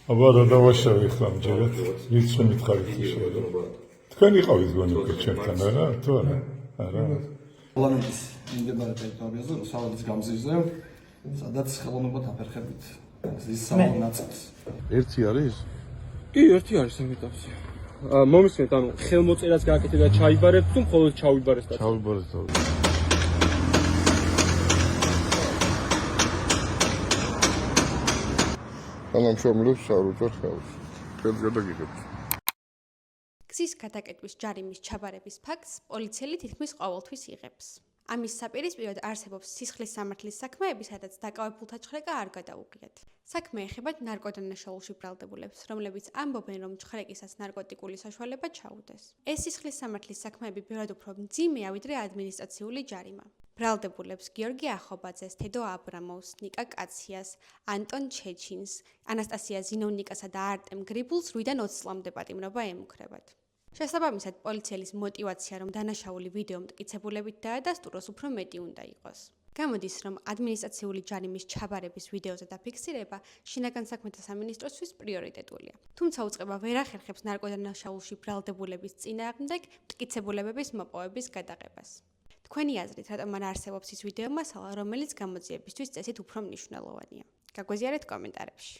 აბა რა დავაშავე ხამჯერად ვიც შემითხარით შეიძლება თქვენ იყავით გონი უკვე ჩემთან არა თუ არა პარლამენტის მიმდებარე ტერიტორიაზე რუსთავის გამზირზე სადაც ხელოვნებად აფერხებით ის სამი ნაწილს ერთი არის კი ერთი არის ამიტომსი მომისმენთ ანუ ხელმოწერას გააკეთე და ჩაიბარებთ თუ მხოლოდ ჩავიბარეთ და ჩავიბარეთ თანამშრომლებს არ უწევთ ხელს. ხელს გადაგიღებთ. გზის გადაკეტვის ჯარიმის ჩაბარების ფაქტს პოლიციელი თითქმის ყოველთვის იღებს. ამის საპირისპიროდ არსებობს სისხლის სამართლის საქმეები, სადაც დაკავებულთა ჩხრეკა არ გადაუღიათ. საქმე ეხება ნარკოდანაშაულში ბრალდებულებს, რომლებიც ამბობენ, რომ ჩხრეკისას ნარკოტიკული საშუალება ჩაუდეს. ეს სისხლის სამართლის საქმეები ბევრად უფრო მძიმეა, ვიდრე ადმინისტრაციული ჯარიმა. ბრალდებულებს გიორგი ახობაძეს, თედო აბრამოვს, ნიკა კაციას, ანტონ ჩეჩინს, ანასტასია ზინოვნიკასა და არტემ გრიბულს 8-დან 20 წლამდე პატიმრობა ემუქრებათ. შესაბამისად, პოლიციელის мотиваცია, რომ დანაშაული ვიდეო მტკიცებულებით დაადასტუროს, უფრო მეტი უნდა იყოს. გამოდის, რომ ადმინისტრაციული ჯარიმის ჩაბარების ვიდეოზე დაფიქსირება შინაგან საქმეთა სამინისტროსთვის პრიორიტეტულია. თუმცა უწყება ვერ ახერხებს ნარკოდანაშაულში ბრალდებულების წინააღმდეგ მტკიცებულებების მოპოვების გადაღებას. თქვენი აზრით, რატომ არ არსებობს ის ვიდეო მასალა, რომელიც გამოძიებისთვის წესით უფრო მნიშვნელოვანია? გაგვეზიარეთ კომენტარებში.